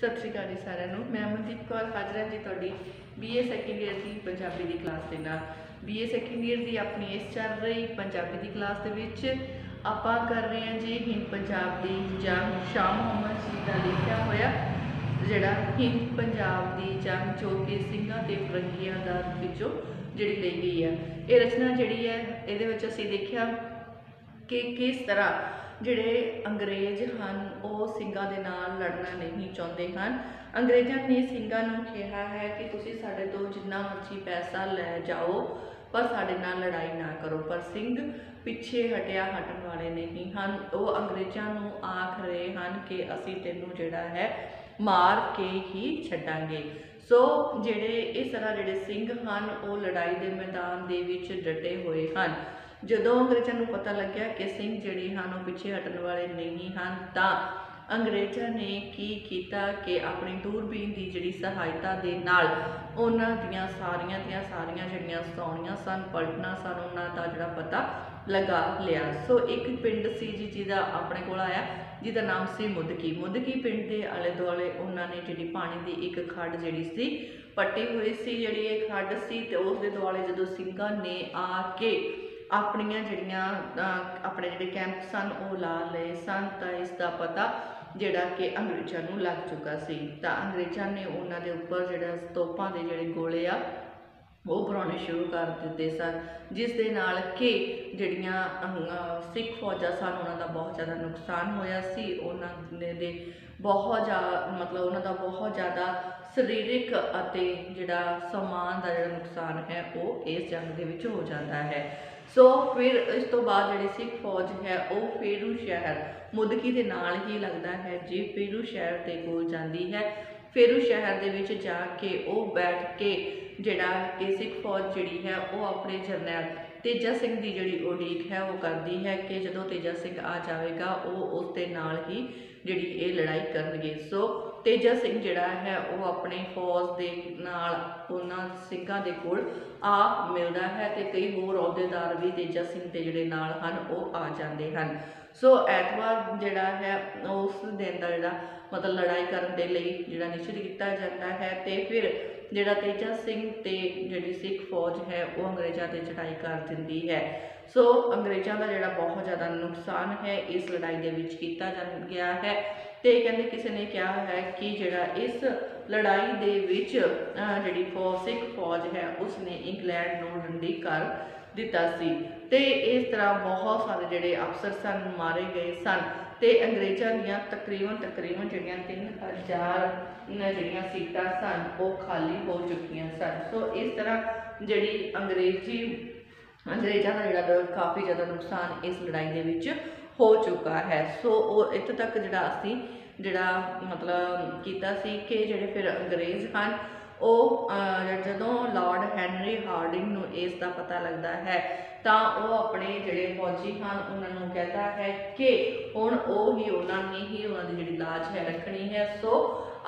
सत श्री अकाल जी सारिਆਂ ਨੂੰ। मैं अमनदीप कौर हाजर हाँ जी तुहाडी BA सैकेंड ईयर की पंजाबी की क्लास के नाल। BA सैकेंड ईयर की अपनी इस चल रही पंजाबी की क्लास के विच आपां कर रहे हैं जी हिंद पंजाब की जंग शाह मुहम्मद जी का लिखा होया जिहड़ा हिंद पंजाब की जंग जो कि ਸਿੰਘਾਂ ते फिरंगियां दा विचों जिहड़ी ली गई है। ये रचना जिहड़ी है इहदे विच असीं देखिया कि किस तरह ਜਿਹੜੇ अंग्रेज ਹਨ ਉਹ ਸਿੰਘਾਂ ਦੇ ਨਾਲ ਲੜਨਾ नहीं ਚਾਹੁੰਦੇ ਹਨ। अंग्रेज़ों ने ਸਿੰਘਾਂ ਨੂੰ ਕਿਹਾ है कि ਤੁਸੀਂ ਸਾਡੇ ਤੋਂ जिन्ना मर्जी पैसा लै जाओ पर ਸਾਡੇ ਨਾਲ लड़ाई ना करो, पर ਸਿੰਘ पिछे हटन वाले नहीं हैं। वो अंग्रेज़ों ਨੂੰ आख रहे हैं कि ਅਸੀਂ ਤੈਨੂੰ ਜਿਹੜਾ है मार के ही छड्डांगे। सो ਜਿਹੜੇ इस तरह ਜਿਹੜੇ ਸਿੰਘ ਹਨ ਉਹ लड़ाई के मैदान ਦੇ ਵਿੱਚ डटे हुए हैं। ਜਦੋਂ अंग्रेज़ों को पता लग्या कि सिंह जिहड़े हैं वो पिछे हटन वाले नहीं हैं तो अंग्रेज़ों ने की किया कि अपनी दूरबीन की जिहड़ी सहायता दे नाल उन्हां दियां सारियां जिहड़ियां सौणियां सन पलटना सन उन्हां दा जिहड़ा पता लगा लिया। सो एक पिंड सी जी जिहदा अपने कोल आया जिहदा नाम सी मुदकी पिंड के आले दुआले उन्होंने जिहड़ी पानी की एक खड्ड जिहड़ी सी पट्टी हुई सी, जिहड़ी ये खड्ड सी ते उस दे दुआले जदों ਸਿੰਘਾਂ ने आके अपनियां जिहड़ियां अपने जिहड़े कैंप सन वो ला लए सन तो इसका पता जिहड़ा कि अंग्रेज़ों नूं लग चुका सी। तो अंग्रेज़ों ने उन्हां दे उपर जिहड़ा तोपां दे जिहड़े गोले आ वो भराने शुरू कर दिते सन, जिस दे नाल कि जिहड़ियां सिख फौजां सन उन्हां दा बहुत ज़्यादा नुकसान होया सी। उन्हां दे बहुत मतलब उन्हां दा बहुत ज़्यादा सरीरिक अते जिहड़ा समान का जिहड़ा नुकसान है वो इस जंग दे विच हो जाता है। सो फिर इस तो बाद जिहड़ी सिख फौज है वो फेरू शहर मुदकी के नाल ही लगता है जी फेरू शहर के कोल जाती है। फेरू शहर दे विच जाके वो बैठ के जिहड़ा कि सिख फौज जिहड़ी है वो अपने जरनैल तेजा सिंह की जिहड़ी उड़ीक है वो करती है कि जदों तेजा सिंह आ जाएगा वो उस दे नाल ही जिहड़ी ये लड़ाई करनगे। सो तेजा सिंह जिहड़ा है वो अपने फौज के नाल उन्हां ਸਿੰਘਾਂ दे कोल आ मिलता है तो कई होर अहुदेदार भी तेजा सिंह के जिहड़े नाल हन वो आ जाते हैं। सो एतवार जिहड़ा है उस दिन का जिहड़ा मतलब लड़ाई करने के लिए जिहड़ा निश्चित किया जाता है तो फिर जिहड़ा तेजा सिंह ते जिहड़ी सिख फौज है वो अंग्रेज़ों ते चढ़ाई कर दिंदी है। सो अंग्रेज़ों का जिहड़ा बहुत ज़्यादा नुकसान है इस लड़ाई के विच कीता गया है। तो कहते किसी ने कहा है कि जिहड़ा इस लड़ाई दे विच जिहड़ी सिख फौज है उसने इंग्लैंड नूं रंडी कर दिता सी। ते इस तरह बहुत सारे जिहड़े अफसर सन मारे गए सन ते अंग्रेज़ों दीयां तकरीबन जिहड़ियां 3000 जिहड़ियां सीटां सन वो खाली हो चुकियां सन। सो इस तरह जिहड़ी अंग्रेज़ों का जिहड़ा काफ़ी ज़्यादा नुकसान इस लड़ाई दे विच हो चुका है। सो इत्थों तक जिहड़ा असीं जिहड़ा मतलब कीता सी कि जिहड़े फिर अंग्रेज़ हैं वो जदों लॉर्ड हैनरी हार्डिंग नूं इस दा पता लगता है तो वो अपने जिहड़े फौजी हैं उन्होंने कहता है कि हुण वो ही उन्होंने ही उन्होंने जिहड़ी लाज है रखनी है। सो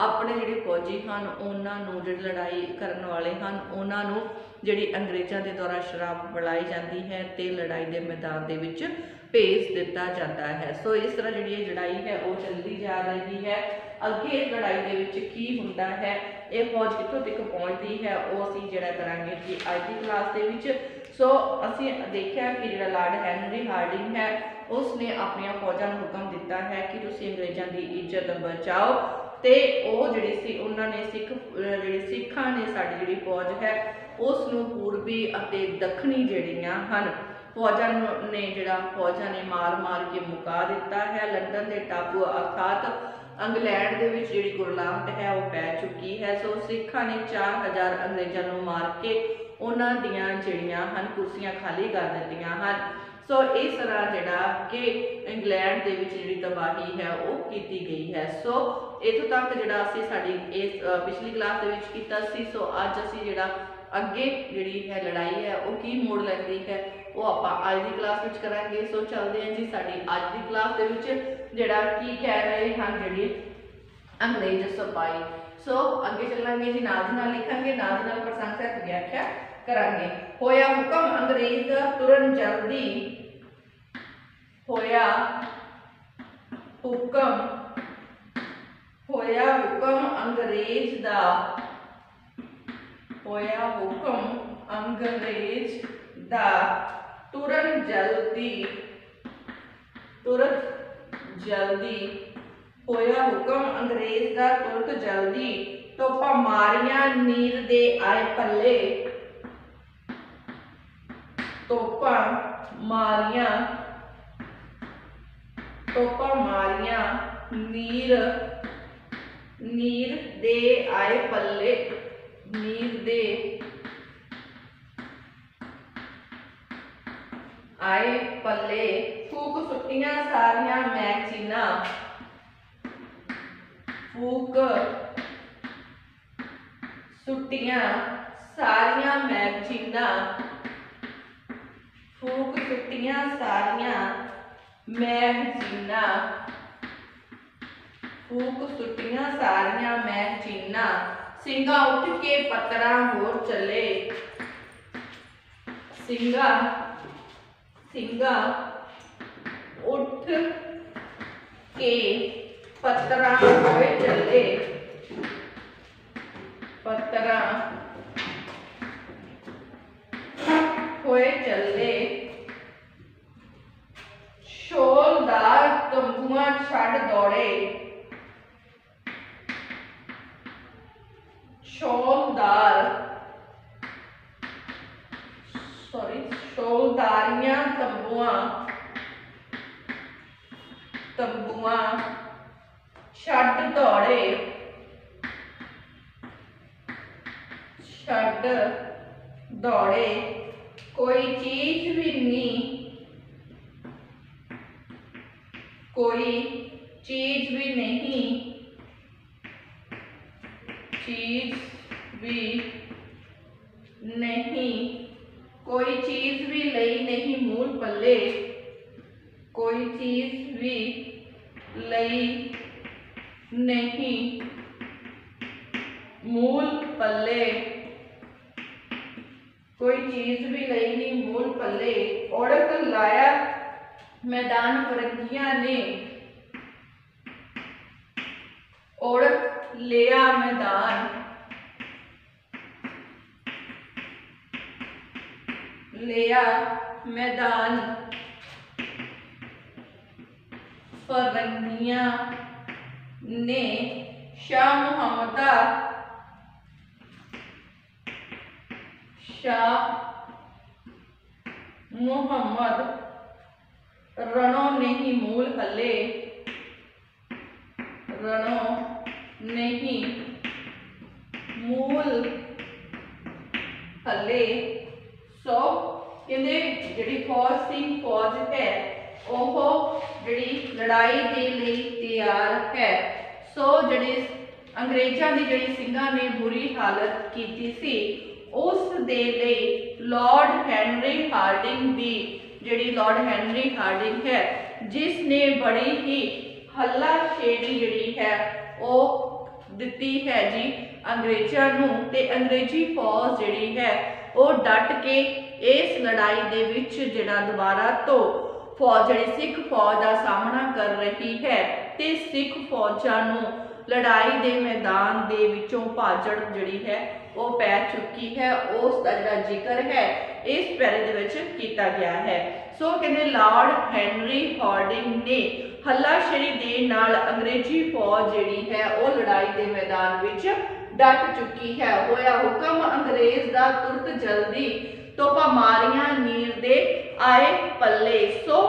अपने जिहड़े फौजी हैं उन्होंने जिहड़ी लड़ाई करन वाले हैं उन्होंने जिहड़ी अंग्रेज़ों के द्वारा शराब पिलाई जाती है तो लड़ाई के मैदान के विच भेज दिता जाता है। सो इस तरह जिहड़ी ये लड़ाई है वो चलती जा रही है। अगे इस लड़ाई के विच की हुंदा है ये फौज कित्थों तक पहुँचती है वो असीं जिहड़ा करांगे कि अज की क्लास के विच। सो असीं देखिया कि जिहड़ा लॉर्ड हैनरी हार्डिंग है उसने अपनी फौजां नूं हुक्म दिता है कि तुसीं अंग्रेज़ों की इज्जत बचाओ। तो वो जिहड़ी सी उन्होंने सिखां ने साडी जिहड़ी फौज है उसनूं पूर्वी अते दखणी जिहड़ियां हन फौजां ने फौजां ने मार के मुका दिता है। लंदन के टापू अर्थात इंग्लैंड के विच जिहड़ी गुरलाहट है वो पै चुकी है। सो सिखां ने 4000 अंग्रेज़ों को मार के उन्हां दियां जिहड़ियां हन कुर्सियां खाली कर दित्तियां हन। सो इस तरह जिहड़ा कि इंग्लैंड के विच जिहड़ी तबाही है वो की गई है। सो इत्थों तक जिहड़ा असीं साडी इस पिछली क्लास दे विच कीता सी। सो अज असीं जिहड़ा अगे जिहड़ी है लड़ाई है वो की मोड़ लैंदी है वो आपां अज की क्लास विच करांगे। सो चलदे हैं जी साडी अज की क्लास दे विच जिहड़ा की कह रहे हैं जिहड़ी अंग्रेज सिपाही। सो अगे चलांगे जी नाल दी नाल लिखांगे नाल दी नाल प्रसंग सहित व्याख्या करांगे। होया हुक्म अंग्रेज दा तुरन जल्दी होया हुक्म होया हुक्म अंग्रेज दा, होया हुक्म अंग्रेज दा तुरंत जल्दी, तुरंत जल्दी, होया हुक्म अंग्रेज दा तुरंत जल्दी, तोपा मारिया नीर दे आए पल्ले, तोपा मारिया, तोपा मारिया नीर, नीर दे आए पल्ले, नीर दे आए पल्ले, फूक सुट्टियां सारियां मैगजीना, फूक सुट्टियां सारियां मैगजीना, फूक सुट्टियां सारियां मैगजीना, फूक सुट्टियां सारियां मैगजीना, सिंगा उठ के पत्तरा होर चले, सिंगा, सिंगा उठ के पत्तरा होए चले, पत्तरा होए चले, शोलदार तंबुआ छड़ दौड़े, शोलदार, सॉरी शोलदारियां तंबुआ, तंबुआ छड़ दौड़े, छड़ दौड़े, कोई चीज भी नहीं, कोई चीज भी नहीं, चीज भी नहीं, कोई चीज भी लई नहीं मूल पल्ले, कोई चीज भी लई नहीं मूल पल्ले, कोई चीज भी लई नहीं मूल पल्ले, ओढ़क लाया मैदान फरंगियां ने, ओढ़क लिया मैदान, लिया मैदान फरंगियां ने, शाह मुहम्मदा, शाह मुहम्मद रणों नहीं मूल हल्ले, रणों नहीं मूल हल्ले। सो कहते जिहड़ी फौज सिंह फौज है वह जिहड़ी लड़ाई दे लई तैयार है। सो जिहड़ी अंग्रेज़ों की जिहड़ी सिंघां ने बुरी हालत कीती सी उस दे लई लॉर्ड हैनरी हार्डिंग दी जिहड़ी लॉर्ड हैनरी हार्डिंग है जिसने बड़ी ही हल्लाशेरी जिहड़ी है वो दिती है जी अंग्रेज़ों नूं ते अंग्रेजी फौज जिहड़ी है वो डट के इस लड़ाई दे विच जिहड़ा दोबारा तो फौज जिहड़ी सिख फौज का सामना कर रही है ते सिख फौजां नूं लड़ाई दे मैदान दे विचों भाजड़ जिहड़ी है वो पै चुकी है। उसका जिहड़ा जिक्र है इस पैरे दे विच कीता गया है। सो कहते लॉर्ड हैनरी हार्डिंग ने हल्लाशेरी दे नाल अंग्रेजी फौज जिहड़ी है वो लड़ाई दे मैदान विच डट चुकी है। होया हुक्म अंग्रेज दा तुरत जल्दी तोपा मारियां नीर दे आए पल्ले। सो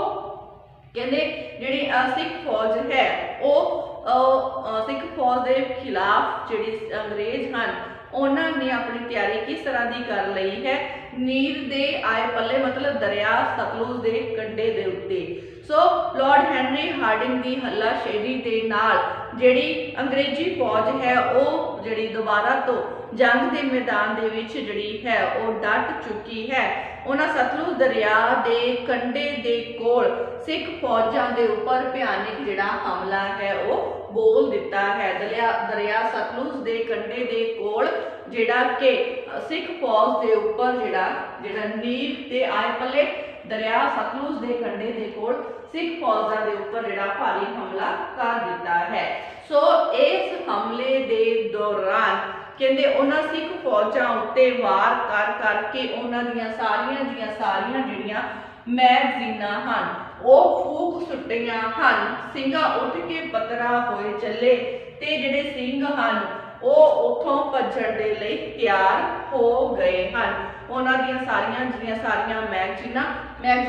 कहते जिहड़ी सिख फौज है वो सिख फौज के खिलाफ जिहड़ी अंग्रेज हैं उन्होंने अपनी तैयारी किस तरह की कर ली है नीर दे आए पल्ले मतलब दरिया सतलुज के कंढे दे उत्ते। सो लॉर्ड हैनरी हार्डिंग की हल्लाशेरी दे नाल जिहड़ी अंग्रेजी फौज है वो जिहड़ी दोबारा तो जंग के मैदान दे विच जिहड़ी है वो डट चुकी है। उन्होंने सतलुज दरिया के कंढे दे कोल सिख फौजां दे उपर भयानक जिहड़ा हमला है वो बोल दिता है। दरिया सतलुज के कंढे दे कोल जिहड़ा कि सिख फौज के उपर जिहड़ा नीर दे आए पल्ले दरिया सतलुज के कंढे के कोल सिख फौजां दे उपर जिहड़ा भारी हमला कर दिता है। सो इस हमले के दौरान कहते उन्हां सिख फौजां उत्ते वार कर करके उन्हां दियां सारियां जिहड़ियां मैगजीनां हन वो फूक सुट्टियां हन। सिंघा उठ के पतरा होए चले ते जिहड़े सिंह हन वो उथों भज्जण दे लई तैयार हो गए हन। उन्हां दियां सारियां मैगजीन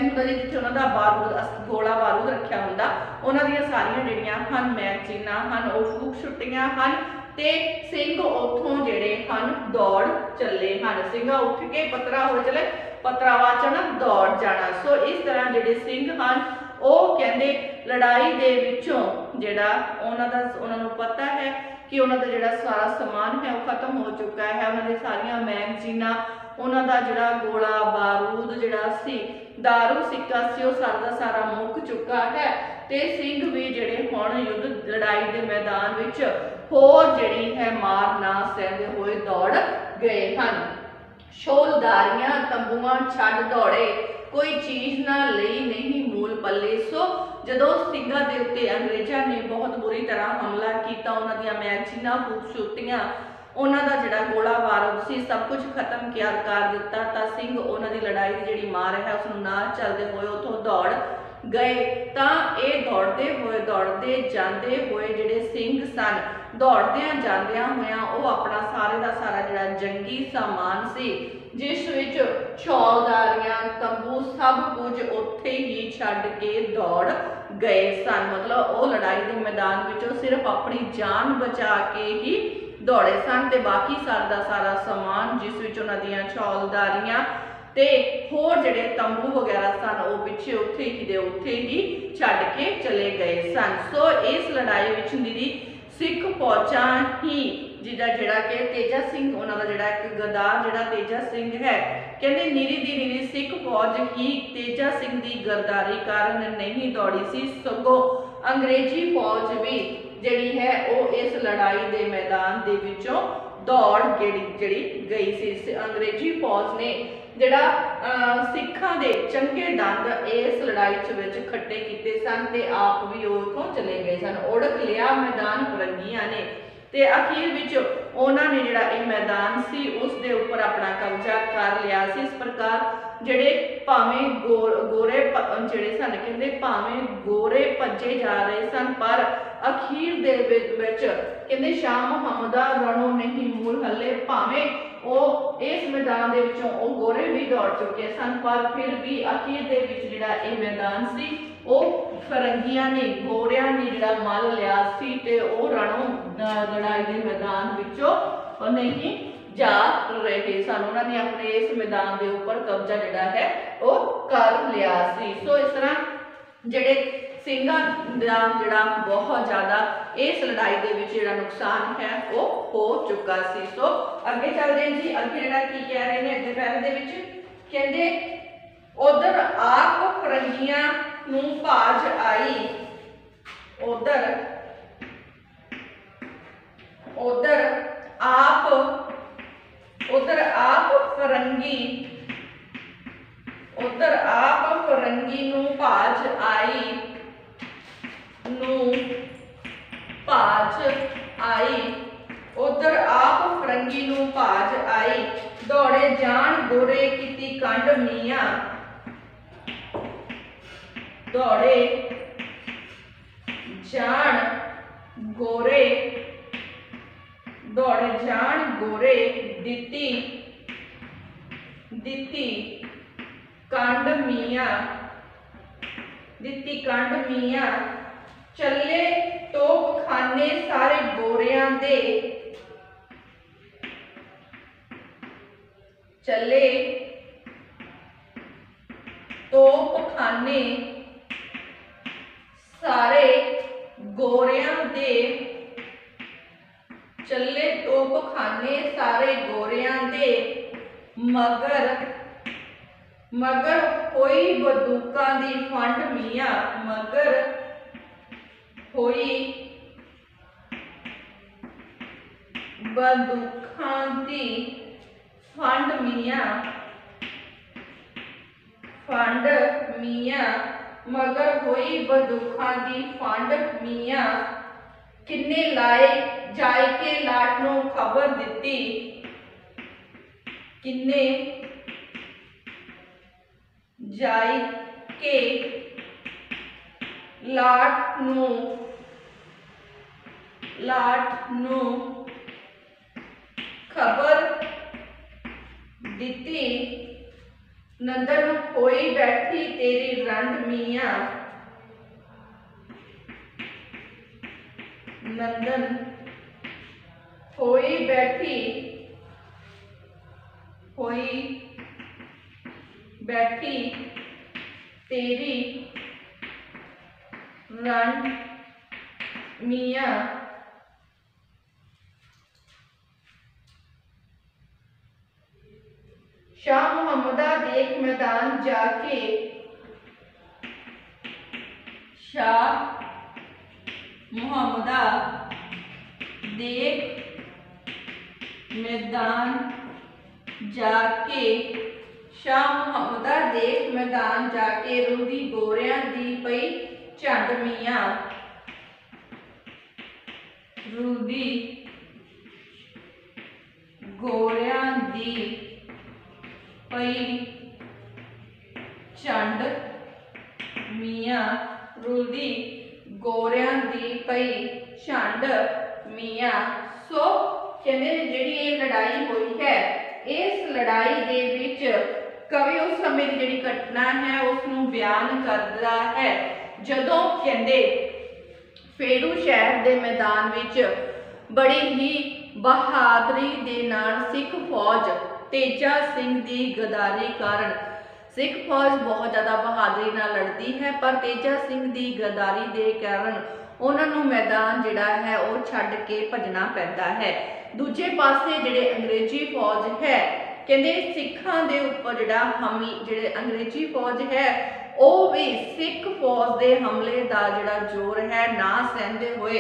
हुंदा जिथे उन्हां दा बारूद गोला बारूद रखिया हुंदा उन्हां दियां सारियां जिहड़ियां हन मैगजीनां हन वो फूक सुट्टियां हन ते सिंह उथों जिहड़े हन दौड़ चले हन। सिंघा उठ के पतरा हो चले पतरावाचन दौड़ जाना। सो इस तरह जिहड़े सिंह हन वो कहंदे लड़ाई दे विचों जिहड़ा उन्हां नूं पता है कि उन्हां दा जिहड़ा सारा समान है वो खत्म हो चुका है। उन्हां दी सारियां मैगजीनां उन्हां दा जिहड़ा गोला बारूद जिहड़ा सी दारू सिक्का सी वो सारा सारा मुक चुका है ते सिंह भी जिहड़े हुण युद्ध लड़ाई दे मैदान विच होर जिहड़ी है मार ना सहंदे होए दौड़ गए हन। शोलदारियां तंबूआं छड्ड दौड़े कोई चीज़ ना लई नहीं मूल पल्ले। सो जदों सिंघां दे उत्ते अंग्रेज़ां ने बहुत बुरी तरह हमला किया उन्हां दियां मैगजीनां खूबसूरतियां उन्हां दा जिहड़ा गोला बारूद सी सब कुछ खत्म कर दिता तां सिंह उन्हां दी लड़ाई दी जिहड़ी मार है उसनूं ना चलदे होए उत्थों दौड़ गए। तां ये दौड़ते जांदे होए जिहड़े सिंह सन दौड़दियां जांदियां होइयां वो अपना सारे दा सारा जिहड़ा जंगी सामान सी जिस विच छौलदारियां तंबू सब कुछ उत्थे ही छड्ड के दौड़ गए सन। मतलब वो लड़ाई के मैदान विचों सिर्फ अपनी जान बचा के ही दौड़े सन ते बाकी सारा सारा समान जिस विच उन्हां दियां छौलदारियां ते होर जिहड़े तंबू वगैरह सन वो पिछे उत्थे ही छड्ड के चले गए सन। सो इस लड़ाई विच निरी सिख फौजां ही जिहदा जिहड़ा कि तेजा सिंह उन्हां दा जिहड़ा एक गद्दार जिहड़ा तेजा सिंह है कहंदे निरी दी निरी सिख फौज ही तेजा सिंह दी गद्दारी कारण नहीं दौड़ी सी सगों अंग्रेजी फौज भी जिहड़ी है वो इस लड़ाई दे मैदान दे विचों दौड़ जिहड़ी गई सी। अंग्रेजी फौज ने जिहड़ा सिखां दे चंगे दंद इस लड़ाई विच खट्टे कीते सन ते आप भी उत्थों चले गए सन। उड़क लिया मैदान फरंगियां ने ते आखिर विच उन्हां ने जिहड़ा ये मैदान सी उस दे उपर अपना कब्जा कर लिया सी। इस प्रकार जिहड़े भावें गोरे जिहड़े सन कहंदे भावें गोरे भज्जे जा रहे सन पर अखीर दे विच कहंदे शाह मुहम्मदा रणों नहीं मूल हले भावें वो इस मैदान दे विचों वो गोरे भी दौड़ चुके सन पर फिर भी आखिर दे विच जिहड़ा ये मैदान सी वो फरंगियां ने गोरियां ने जिहड़ा मल लिया सी ते वो रणों लड़ाई के मैदान विचों नहीं जा रहे सन। उन्होंने अपने इस मैदान के उपर कब्जा जिहड़ा है वो कर लिया सी। सो इस तरह जिहड़े सिंघां दा जिहड़ा बहुत ज़्यादा इस लड़ाई के विच जिहड़ा नुकसान है वो हो चुका सी। सो अगे चलते हैं जी अगे जिहड़ा की कह रहे हैं अगे पैरे दे विच कहंदे उधर आप फरंगियां नूं भाज आई उधर आप फरंगी नूं भाज आई उधर आप फरंगी नूं भाज आई दौड़े जान गोरे कीती कंड मियां दौड़े जान गोरे दिती कंड मियां चले तोप खाने सारे गोरियां दे चले तोप खाने सारे गोरियां दे चले तोप खाने सारे गोरियां दे मगर होई बंदूकां दी फंड मियां मगर होई बंदूकां दी फंड मियां फंड मियाँ मगर होई बंदूखां दी फंड मियाँ किन्ने लाए जाए के लाट नूं खबर दिती किन्ने जाए के लाट नूं खबर दिती नंदन होई बैठी तेरी रंड मियाँ नंदन होई बैठी तेरी रंड मियाँ शाह मुहम्मदा देख मैदान जाके शाह मुहम्मदा देख मैदान जाके शाह मुहम्मदा देख मैदान जाके रूदी गोरियां दी पई झंड मियाँ रूदी गोरियां दी पई झंड मियाँ रूदी गोरियां दी पई झंड मियाँ। सो कहते जिहड़ी ये लड़ाई हुई है इस लड़ाई दे विच कवि उस समय की जिहड़ी घटना है उसनूं बयान करदा है जदों कहते फेरू शहर दे मैदान विच बड़ी ही बहादुरी दे नाल सिख फौज तेजा सिंह दी गद्दारी कारण सिख फौज बहुत ज़्यादा बहादुरी नाल लड़ती है पर तेजा सिंह दी गद्दारी दे कारण उन्होंने मैदान जिहड़ा है वो छड्ड के भजना पैंदा है। दूजे पासे जिहड़े अंग्रेजी फौज है कहते सिखां दे उपर जिहड़ा जिहड़े अंग्रेजी फौज है वो भी सिख फौज के हमले का जिहड़ा जोर है ना सहंदे हुए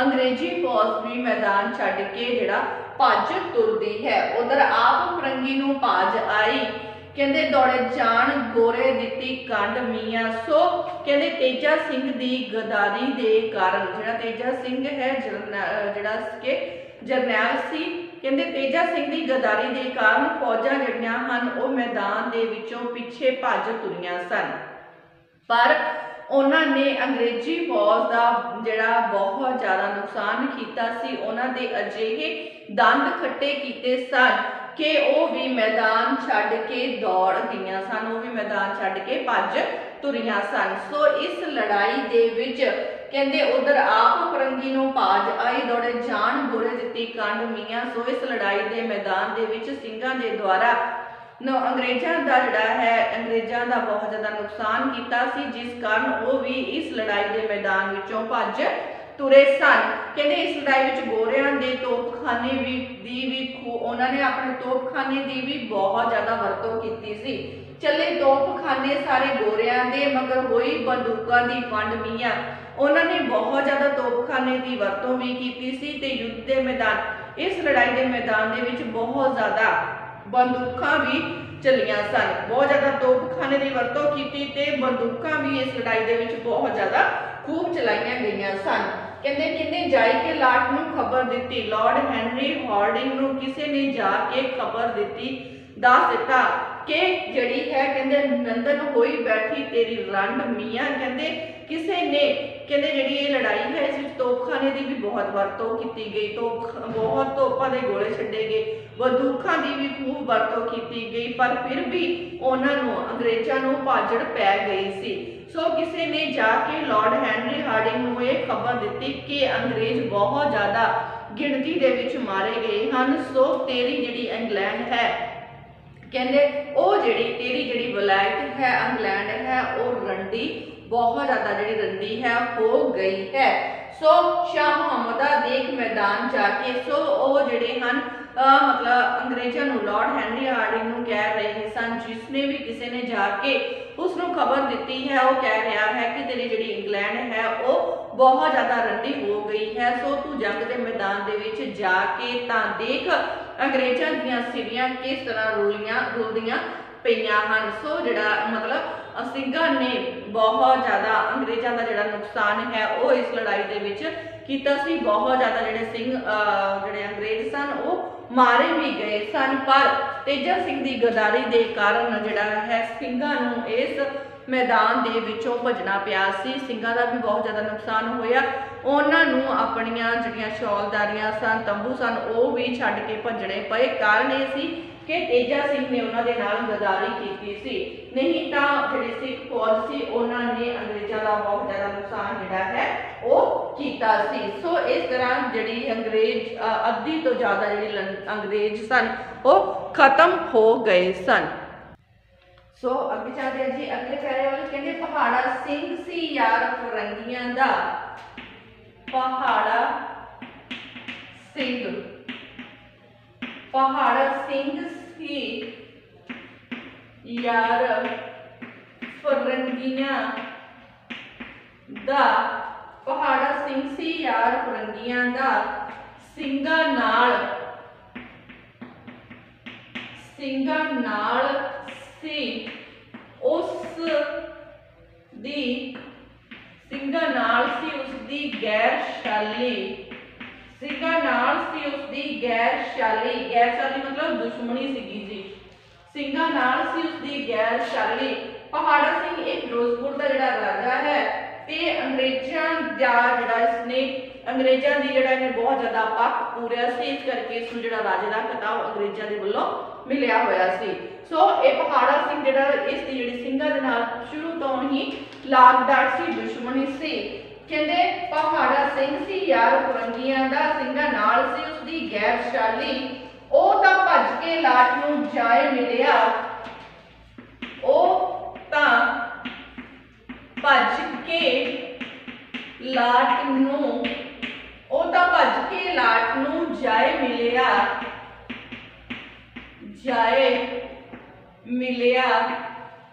अंग्रेजी फौज भी मैदान छड्ड के जिहड़ा भज तुरदी है। उधर आप फरंगी नूं भाज आई कहते दौड़े जान गोरे दिती कंड मियाँ। सो कहते तेजा सिंह दी गद्दारी दे कारण जिहड़ा तेजा सिंह है जिहड़ा के जरनैल सी कहते तेजा सिंह दी गद्दारी दे कारण फौजां जिहड़ियां हन वो मैदान दे विचों पिछे भज तुरीआं सन पर उन्होंने अंग्रेजी फौज का जिहड़ा बहुत ज़्यादा नुकसान किया सी उन्हां दे अजिहे दंद खट्टे कीते सन कि वो भी मैदान छड्ड के दौड़ गईयां सन वो भी मैदान छड्ड के भज तुरीआं सन। सो इस लड़ाई दे विच कहते उधर आप फरंगी नूं भाज आई दौड़े जान गोरे दिती कंड मियाँ। सो इस लड़ाई के मैदान दे विच सिंघां दे द्वारा अंग्रेज़ों का जिहड़ा है अंग्रेज़ों का बहुत ज़्यादा नुकसान किया सी जिस कारण वो भी इस लड़ाई के मैदान विचों भज तुरे सन। कहते इस लड़ाई विच गोरियां दे तोपखाने उन्होंने अपने तोपखाने की भी बहुत ज़्यादा वरतों की सी। चले तोपखाने सारे गोरियां दे मगर होई बंदूकों की फंड मियाँ उन्होंने बहुत ज़्यादा तोपखाने की वरतों भी की सी ते युद्ध के मैदान इस लड़ाई के मैदान दे विच बहुत ज़्यादा बंदूकां भी चलियां सन बहुत ज़्यादा तोपखाने की वरतों की ते बंदूकां भी इस लड़ाई के विच बहुत ज़्यादा खूब चलाइया गई सन। कहते किन्ने जाई के लाट नूं खबर दिती लॉर्ड हैनरी हार्डिंग नूं किसे ने जाके खबर दिती दस दिता कि जड़ी है कहते नंदन होई बैठी तेरी रंड मियाँ कहते किसे ने कहते जी ये लड़ाई है इस तोपखाने की भी बहुत वरतों की गई तो बहुत तोपों के गोले छड्डे गए बंदूकों की भी खूब वरतों की गई पर फिर भी उन्होंने अंग्रेज़ों को भाजड़ पै गई सी। सो किसी ने जाके लॉर्ड हैनरी हार्डिंग को यह खबर दी कि अंग्रेज बहुत ज़्यादा गिणती दे विच मारे गए हैं। सो तेरी जिहड़ी इंग्लैंड है कहते वो जिहड़ी तेरी जिहड़ी वलायत है इंग्लैंड है वो रंडी बहुत ज़्यादा जिहड़ी रंडी है हो गई है। सो शाह मुहम्मदा देख मैदान जाके सो वो जिहड़े हैं मतलब अंग्रेज़ों को लॉर्ड हैनरी हार्डिंग को कह रहे सन जिसने भी किसी ने जाके उसको खबर दी है वो कह रहा है कि तेरी जिहड़ी इंग्लैंड है वो बहुत ज़्यादा रंडी हो गई है। सो तू जंग के मैदान दे विच जाके तां देख अंग्रेज़ों दीयां सिवियां किस तरह रुलदियां ਪਈਆਂ ਹਨ। ਸੋ ਜਿਹੜਾ ਮਤਲਬ ਸਿੰਘਾਂ ਨੇ ਬਹੁਤ ਜ਼ਿਆਦਾ ਅੰਗਰੇਜ਼ਾਂ ਦਾ ਜਿਹੜਾ ਨੁਕਸਾਨ ਹੈ ਉਹ ਇਸ ਲੜਾਈ ਦੇ ਵਿੱਚ ਕੀਤਾ ਸੀ। ਬਹੁਤ ਜ਼ਿਆਦਾ ਜਿਹੜੇ ਸਿੰਘ ਜਿਹੜੇ ਅੰਗਰੇਜ਼ ਸਨ ਉਹ ਮਾਰੇ ਵੀ ਗਏ ਸਨ, ਪਰ ਤੇਜਾ ਸਿੰਘ ਦੀ ਗਦਾਰੀ ਦੇ ਕਾਰਨ ਜਿਹੜਾ ਹੈ ਸਿੰਘਾਂ ਨੂੰ ਇਸ ਮੈਦਾਨ ਦੇ ਵਿੱਚੋਂ ਭੱਜਣਾ ਪਿਆ ਸੀ। ਸਿੰਘਾਂ ਦਾ ਵੀ ਬਹੁਤ ਜ਼ਿਆਦਾ ਨੁਕਸਾਨ ਹੋਇਆ। ਉਹਨਾਂ ਨੂੰ ਆਪਣੀਆਂ ਜਿਹੜੀਆਂ ਸ਼ੌਲਦਾਰੀਆਂ ਸਨ, ਤੰਬੂ ਸਨ, ਉਹ ਵੀ ਛੱਡ ਕੇ ਭੱਜਣੇ ਪਏ। ਕਾਰਨ ਇਹ ਸੀ ਕਿ ਤੇਜਾ ਸਿੰਘ ਨੇ ਉਹਨਾਂ ਦੇ ਨਾਲ ਗਦਾਰੀ ਕੀਤੀ ਸੀ, ਨਹੀਂ ਤਾਂ ਜਿਹੜੀ ਸਿੱਖ ਫੌਜ ਸੀ ਉਹਨਾਂ ਨੇ ਅੰਗਰੇਜ਼ਾਂ ਦਾ ਬਹੁਤ ਜ਼ਿਆਦਾ ਨੁਕਸਾਨ ਜਿਹੜਾ ਹੈ ਉਹ ਕੀਤਾ ਸੀ। ਸੋ ਇਸ ਤਰ੍ਹਾਂ ਜਿਹੜੀ ਅੰਗਰੇਜ਼ ਅੱਧੀ ਤੋਂ ਜ਼ਿਆਦਾ ਜਿਹੜੇ ਅੰਗਰੇਜ਼ ਸਨ ਉਹ ਖਤਮ ਹੋ ਗਏ ਸਨ। ਸੋ ਅੱਗੇ ਚੱਲਦੇ ਹਾਂ ਜੀ ਅਗਲੇ ਪੈਰੇ ਵੱਲ। ਕਹਿੰਦੇ ਪਹਾੜਾ ਸਿੰਘ ਸੀ ਯਾਰ ਫਰੰਗੀਆਂ ਦਾ, ਪਹਾੜਾ ਸਿੰਘ, ਪਹਾੜਾ ਸਿੰਘ ਸੀ ਯਾਰ ਫਰੰਗੀਆਂ ਦਾ, ਪਹਾੜਾ ਸਿੰਘ ਸੀ ਯਾਰ ਫਰੰਗੀਆਂ ਦਾ, ਸਿੰਘਾਂ ਨਾਲ ਸੀ ਉਸ ਦੀ, ਸਿੰਘਾਂ ਨਾਲ ਸੀ ਉਸ ਦੀ ਗੈਰਸ਼ਾਲੀ, ਸਿੰਘਾਂ ਨਾਲ ਸੀ ਉਸ ਦੀ ਗੈਰਸ਼ਾਲੀ, ਗੈਰਸ਼ਾਲੀ ਮਤਲਬ ਦੁਸ਼ਮਣੀ ਸੀਗੀ ਜੀ। ਸਿੰਘਾਂ ਨਾਲ ਸੀ ਉਸ ਦੀ ਗੈਰਸ਼ਾਲੀ। ਪਹਾੜਾ ਸਿੰਘ ਇਹ ਫਿਰੋਜ਼ਪੁਰ ਦਾ ਜਿਹੜਾ ਰਾਜਾ ਹੈ ਤੇ ਅੰਗਰੇਜ਼ਾਂ ਦਾ ਜਿਹੜਾ ਇਸਨੇ ਅੰਗਰੇਜ਼ਾਂ ਦੀ ਜਿਹੜਾ ਇਹਨੇ ਬਹੁਤ ਜ਼ਿਆਦਾ ਪੱਖ ਪੂਰਿਆ ਸੀ, ਇਸ ਕਰਕੇ ਇਸ ਨੂੰ ਜਿਹੜਾ ਰਾਜੇ ਦਾ ਖਿਤਾਬ ਅੰਗਰੇਜ਼ਾਂ ਦੇ ਵੱਲੋਂ ਮਿਲਿਆ ਹੋਇਆ ਸੀ। ਸੋ ਇਹ ਪਹਾੜਾ ਸਿੰਘ ਜਿਹੜਾ ਇਸ ਦੀ ਜਿਹੜੀ ਸਿੰਘਾਂ ਦੇ ਨਾਲ ਸ਼ੁਰੂ ਤੋਂ ਹੀ ਲਾਗਡਾਟ ਸੀ, ਦੁਸ਼ਮਣੀ ਸੀ। ਕਹਿੰਦੇ ਪਹਾੜਾ ਸਿੰਘ ਸੀ ਯਾਰ ਫਰੰਗੀਆਂ ਦਾ, ਸਿੰਘਾਂ ਨਾਲ ਸੀ ਉਸ ਦੀ ਗੈਰਸ਼ਾਲੀ, ਉਹ ਤਾਂ ਭੱਜ ਕੇ ਲਾਟ ਨੂੰ ਜਾਏ ਮਿਲਿਆ, ਉਹ ਤਾਂ ਭੱਜ ਕੇ ਲਾਟ ਨੂੰ, ਉਹ ਤਾਂ ਭੱਜ ਕੇ ਲਾਟ ਨੂੰ ਜਾਏ ਮਿਲਿਆ, ਜਾਏ ਮਿਲਿਆ,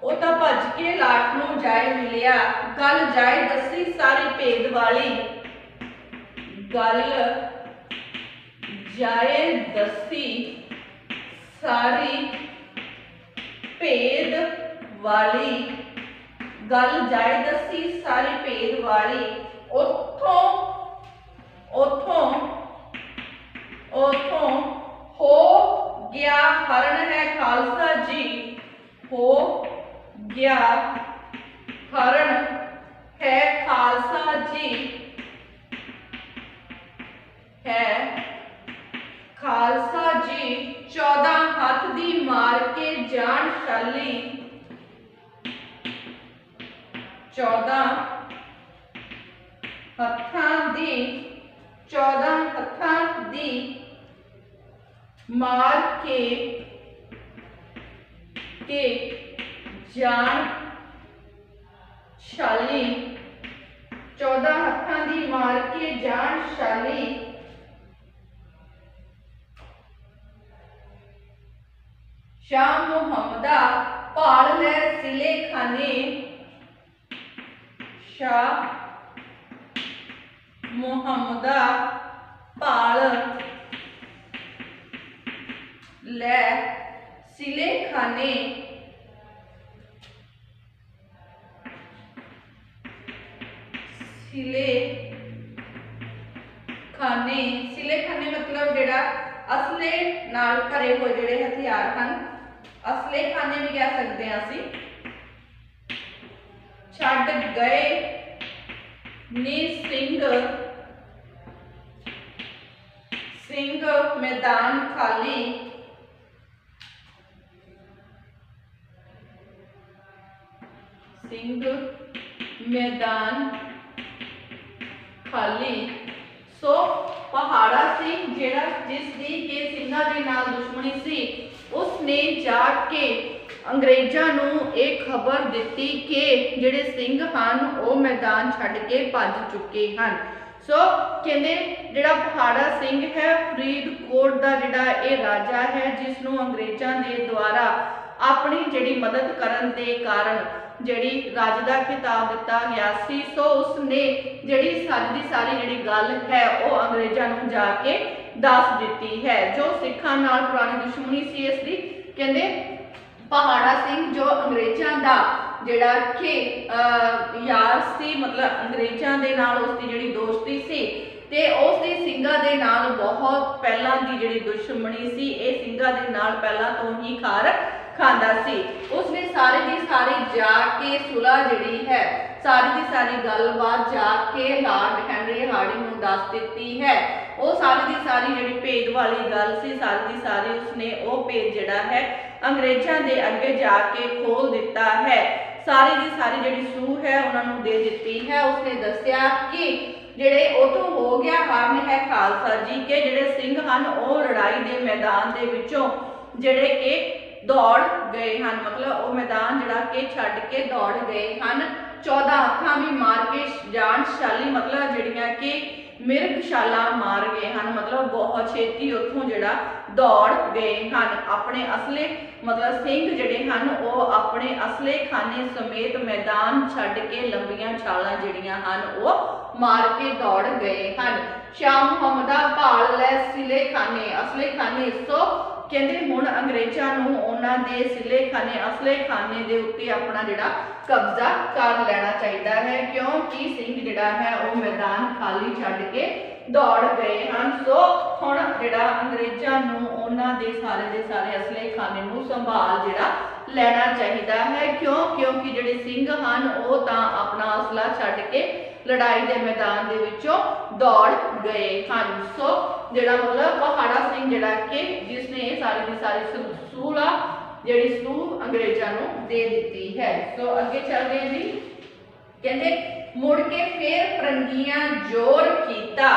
ਉਹ ਤਾਂ ਭੱਜ ਕੇ ਲਾਟ ਨੂੰ ਜਾਏ ਮਿਲਿਆ, ਗੱਲ ਜਾਏ ਦੱਸੀ ਸਾਰੀ ਭੇਦ ਵਾਲੀ, ਗੱਲ ਜਾਏ ਦੱਸੀ ਸਾਰੀ ਭੇਦ ਵਾਲੀ, ਗੱਲ ਜਾਏ ਦੱਸੀ ਸਾਰੀ ਭੇਦ ਵਾਲੀ, ਉਥੋਂ ਹੋ ਗਿਆ ਹਰਨ ਹੈ ਖਾਲਸਾ ਜੀ, ਹੋ ਗਿਆ ਹਰਨ ਹੈ ਖਾਲਸਾ ਜੀ, ਹੈ ਖਾਲਸਾ ਜੀ, 14 ਹੱਥ ਦੀ ਮਾਰ ਕੇ ਜਾਨ ਸ਼ਾਲੀ, 14 ਹੱਥਾਂ ਦੀ, 14 ਹੱਥਾਂ ਦੀ ਮਾਰ ਕੇ ਜਾਨ ਸ਼ਾਲੀ, 14 ਹੱਥਾਂ ਦੀ ਮਾਰ ਕੇ ਜਾਨ ਸ਼ਾਲੀ, ਸ਼ਾਹ ਮੁਹੰਮਦਾ ਭਾਲ ਲੈ ਸਿਲੇ ਖਾਨੇ, ਸ਼ਾਹ ਮੁਹੰਮਦਾ ਭਾਲ ਲੈ ਸਿਲੇ ਖਾਨੇ, ਸਿਲੇ ਖਾਨੇ, ਸਿਲੇ ਖਾਨੇ ਮਤਲਬ ਜਿਹੜਾ ਅਸਲੇ ਨਾਲ ਭਰੇ ਹੋਏ ਜਿਹੜੇ ਹਥਿਆਰ ਹਨ, ਅਸਲੇ ਖਾਨੇ ਵੀ ਕਹਿ ਸਕਦੇ ਹਾਂ ਅਸੀਂ, ਛੱਡ ਗਏ ਨੇ ਸਿੰਘ ਮੈਦਾਨ ਖਾਲੀ, ਸਿੰਘ ਮੈਦਾਨ ਖਾਲੀ। ਸੋ ਪਹਾੜਾ ਸਿੰਘ ਜਿਹੜਾ ਜਿਸ ਦੀ ਕਿ ਸਿੰਘਾਂ ਦੇ ਨਾਲ ਦੁਸ਼ਮਣੀ ਸੀ, ਉਸ ਨੇ ਜਾ ਕੇ ਅੰਗਰੇਜ਼ਾਂ ਨੂੰ ਇਹ ਖਬਰ ਦਿੱਤੀ ਕਿ ਜਿਹੜੇ ਸਿੰਘ ਹਨ ਉਹ ਮੈਦਾਨ ਛੱਡ ਕੇ ਭੱਜ ਚੁੱਕੇ ਹਨ। ਸੋ ਕਹਿੰਦੇ ਜਿਹੜਾ ਪਹਾੜਾ ਸਿੰਘ ਹੈ ਫਰੀਦਕੋਟ ਦਾ ਜਿਹੜਾ ਇਹ ਰਾਜਾ ਹੈ, ਜਿਸ ਨੂੰ ਅੰਗਰੇਜ਼ਾਂ ਦੇ ਦੁਆਰਾ ਆਪਣੀ ਜਿਹੜੀ ਮਦਦ ਕਰਨ ਦੇ ਕਾਰਨ ਜਿਹੜੀ ਰਾਜ ਦਾ ਖਿਤਾਬ ਦਿੱਤਾ ਗਿਆ ਸੀ। ਸੋ ਉਸ ਨੇ ਜਿਹੜੀ ਸਾਰੀ ਜਿਹੜੀ ਗੱਲ ਹੈ ਉਹ ਅੰਗਰੇਜ਼ਾਂ ਨੂੰ ਜਾ ਕੇ ਦੱਸ ਦਿੱਤੀ ਹੈ। ਜੋ ਸਿੱਖਾਂ ਨਾਲ ਪੁਰਾਣੀ ਦੁਸ਼ਮਣੀ ਸੀ ਇਸ ਦੀ ਕਹਿੰਦੇ पहाड़ा सिंह जो अंग्रेज़ों का जिहड़ा कि यार सी, मतलब अंग्रेज़ों के नाल उसकी जिहड़ी दोस्ती सी ते उसदी ਸਿੰਘਾਂ ਦੇ ਨਾਲ बहुत पहलां की जिहड़ी दुश्मनी सी, ये ਸਿੰਘਾਂ ਦੇ ਨਾਲ ਪਹਿਲਾਂ ਤੋਂ ही खार खांदा सी। उसने सारी की सारी जाके सुलह जिहड़ी है, सारी की सारी गलबात जाके लॉर्ड हैनरी हार्डिंग नूं दस दित्ती है। वो सारी की सारी जिहड़ी भेद वाली गल सी, सारी की सारी उसने वो भेद जिहड़ा है अंग्रेज़ों के अगे जाके खोल दिता है। सारी की सारी जिहड़ी सूह है उन्होंने दे दी है। उसने दसिया कि जिहड़े उतों हो गया हरण है खालसा जी के जिहड़े सिंह हन वो लड़ाई के मैदान के विचों जिहड़े कि दौड़ गए हैं, मतलब वो मैदान जिहड़ा कि छड्ड के दौड़ गए हैं। 14 हत्थां भी मार के जान शाली, मतलब जिहड़ियां कि मिर्गशाला मार गए हैं, मतलब बहुत छेती उत्थों जिहड़ा दौड़ गए हैं। अपने असले मतलब सिंह जिहड़े हैं वो अपने असले खाने समेत मैदान छड्ड के लंबियां छालां जिहड़ियां हैं वो मार के दौड़ गए हैं। शाह मुहम्मदा भाल लै सिले खाने असले खाने। सो कहते हुण अंग्रेज़ों नूं उन्हां दे सिले खाने असले खाने दे उत्ते अपना जिहड़ा कब्जा कर लेना चाहिए है, क्योंकि सिंह जिहड़ा है वो मैदान खाली छड्ड के दौड़ गए हैं। सो हुण जिहड़ा अंग्रेज़ों नूं उन्हां दे सारे असले खाने नूं संभाल जिहड़ा लेना चाहिए है, क्योंकि जिहड़े सिंह हैं वो तां अपना असला छड्ड के लड़ाई के मैदान दे विचों दौड़ गए हैं। सो जिहड़ा मतलब पहाड़ा सिंह जिहड़ा कि जिसने सारी की सारी सूह जिहड़ी सूह अंग्रेज़ों नूं दे दी है। सो अगे चलते हैं जी। कहते मुड़ के फिर फरंगियां जोर कीता,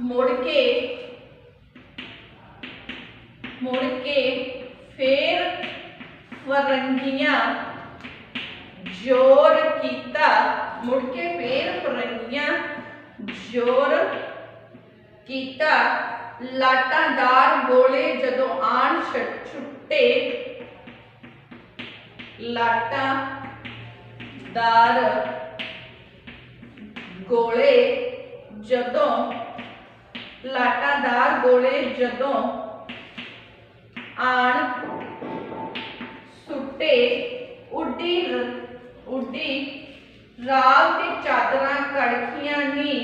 मुड़ के फिर फरंगियां जोर कीता, मुड़ के फिर फरंगियां जोर कीता, लाटादार गोले जदों आण छुट्टे, लाटादार गोले जदों आण सुट्टे, उड्डी राल ते चादरां कड़खियां नी,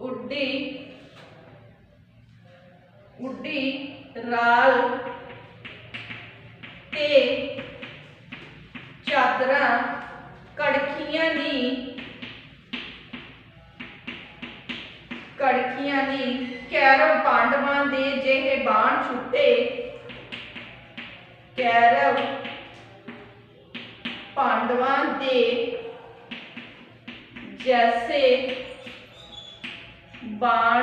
उड्डी राल ते चादरां कड़खियां नी, कैरव पांडवां दे जेहे बाण छुट्टे, कैरव पांडवां दे जैसे बाण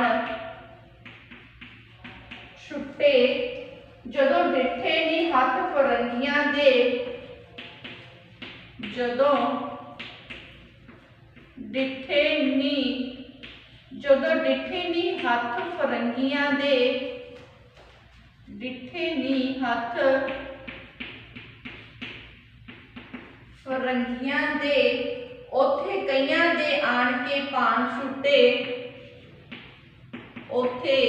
छुट्टे, जदों डिठे नी हथ फरंगियां दे, जदों डिठे नी हथ फरंगियां दे, डिठे नी हथ फरंगियां दे, ओथे कईयां दे आण के पान छुट्टे, ओथे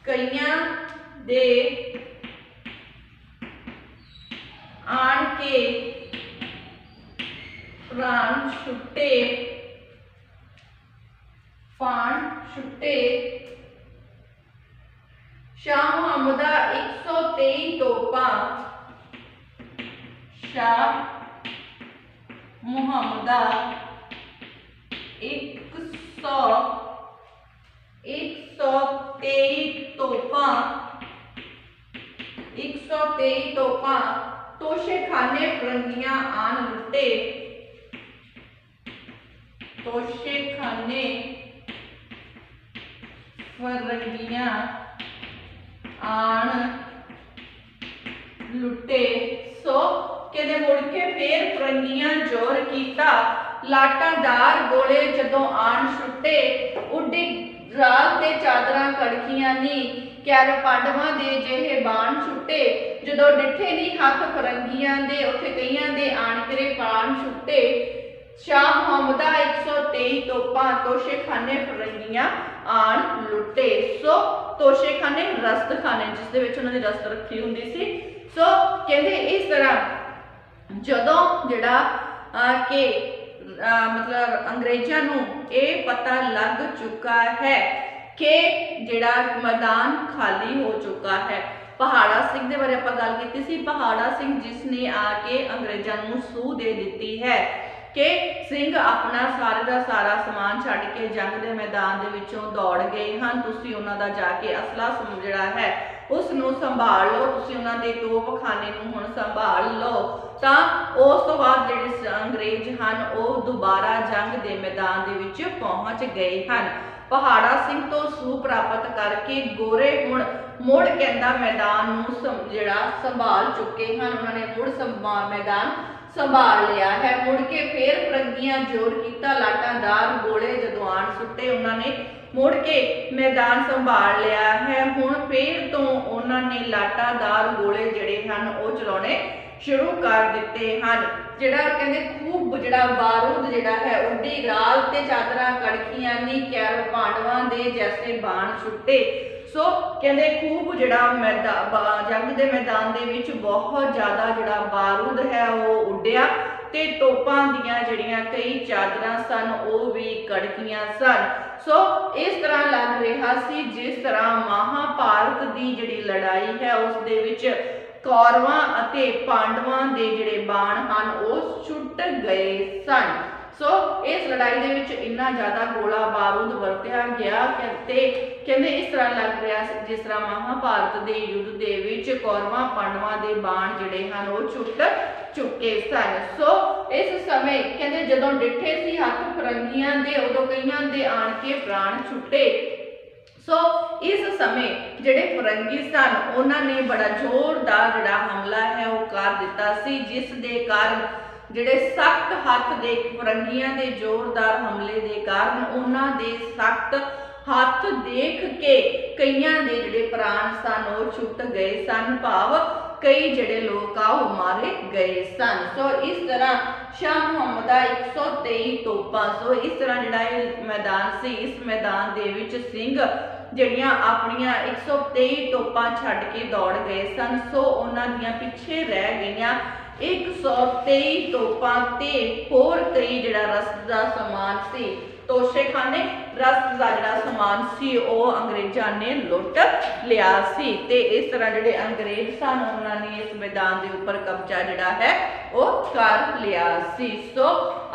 कईयां दे आण के प्राण छुट्टे, फान छुट्टे। शाह मुहम्मदा 123 तोपां, शाह मुहम्मदा 123 तोपां, तोशे खाने फरंगियां आन लुटे, तोशे खाने फरंगियां आन लुटे। सो कहते मुड़ के फिर फरंगियां जोर कीता, लाटादार गोले जदों आण छुट्टे, उड्डी राल ते चादरां कड़खियां नी, कैर पांडवां दे जेहे बाण छुट्टे, जदों डिठे नी हथ फरंगियां दे, उत्थे कईयां दे आण करे प्राण छुट्टे। शाह मुहम्मदा 123 तोपां तोशेखाने फरंगियां आण लुटे। सो तोशेखाने रस्तखाने जिस दे विच उन्हां दी रस्त रखी हुंदी सी। सो कहंदे इस तरह जदों जिहड़ा कि मतलब अंग्रेज़ां नूं ये पता लग चुका है कि जिहड़ा मैदान खाली हो चुका है। पहाड़ा सिंह दे बारे आपां गल कीती सी। पहाड़ा सिंह जिसने आके अंग्रेज़ां नूं सूह दे दित्ती है कि सिंह अपना सारे का सारा समान छड्ड के जंग के मैदान दे विचों दौड़ गए हैं। तुसीं उन्हां दा जाके असला जिहड़ा है उस नूं संभाल लो, तुसीं उन्हां दे तोपखाने नूं हुण संभाल लो। तां उस तो बाद जिहड़े अंग्रेज हन वो दोबारा जंग के मैदान दे विच पहुंच गए हैं। पहाड़ा सिंह तो सूह प्राप्त करके गोरे हुण मुड़ कहंदा मैदान नूं जिहड़ा संभाल चुके हैं। उन्होंने मुड़ मैदान संभाल लिया है। मुड़ के फिर फरंगियां जोर किया, लाटादार गोले जदों आण सुट्टे उन्होंने मुड़ के मैदान संभाल लिया है। हुण फिर तो उन्होंने लाटादार गोले जिहड़े हन वो चलाने शुरू कर दिते हैं। जिहड़ा कहंदे खूब जिहड़ा बारूद जिहड़ा है उड्डी राल ते चादरां कड़खियां नी कैर पांडवां दे जैसे बाण छुट्टे। सो कहंदे खूब जिहड़ा जंग के मैदान दे विच बहुत ज़्यादा जिहड़ा बारूद है वो उड्डिया ते तोपां दियां जिहड़ियां कई चादरां सन वो भी कड़कियां सन। सो इस तरह लग रहा सी जिस तरह महाभारत की जिहड़ी लड़ाई है उस दे विच कौरवां अते पांडवां दे जिहड़े बाण हन वो छुट गए सन। सो इस लड़ाई दे विच इन्ना ज़्यादा गोला बारूद वरतिया गया कि कहंदे इस तरह लग रहा जिस तरह महाभारत के युद्ध दे विच कौरवां पांडवां दे बाण जिहड़े हन वो छुट चुके सन। सो इस समय कहंदे जदों डिठे सी हथ फरंगियां दे उदों कईयां दे आण के प्राण छुटे। सो इस समय जिहड़े फरंगी सन उन्होंने बड़ा जोरदार जिहड़ा हमला है वो कर दिता सी, जिस दे कारण जिहड़े सख्त हथ दे फरंगियां दे जोरदार हमले दे कारण उन्हां दे सख्त हथ देख के कईयां दे जिहड़े प्राण सन वो छुट गए सन, भाव कई जिहड़े लोग आ वो मारे गए सन। सो इस तरह शाह मुहम्मदा 123 तोपां। सो इस तरह जिहड़ा मैदान सी इस मैदान दे विच सिंह जिहड़ियां अपनियां 123 तोपां छड्ड के दौड़ गए सन। सो उन्हां दियां पिछे रह गईयां 123 तोपां ते होर कई जिहड़ा रसद दा समान सी तोशेखाने रसद दा जिहड़ा समान सी वो अंग्रेज़ां ने लुट लिया सी। ते इस तरह जिहड़े अंग्रेज सन उन्होंने इस मैदान के उपर कब्जा जिहड़ा है वो कर लिया सी। सो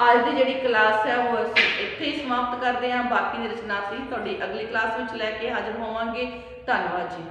अज की जिहड़ी क्लास है वो असीं इत्थे ही समाप्त करते हैं। बाकी दी रचना असीं तुहाडी अगली क्लास विच लैके हाज़र होवांगे। धन्नवाद जी।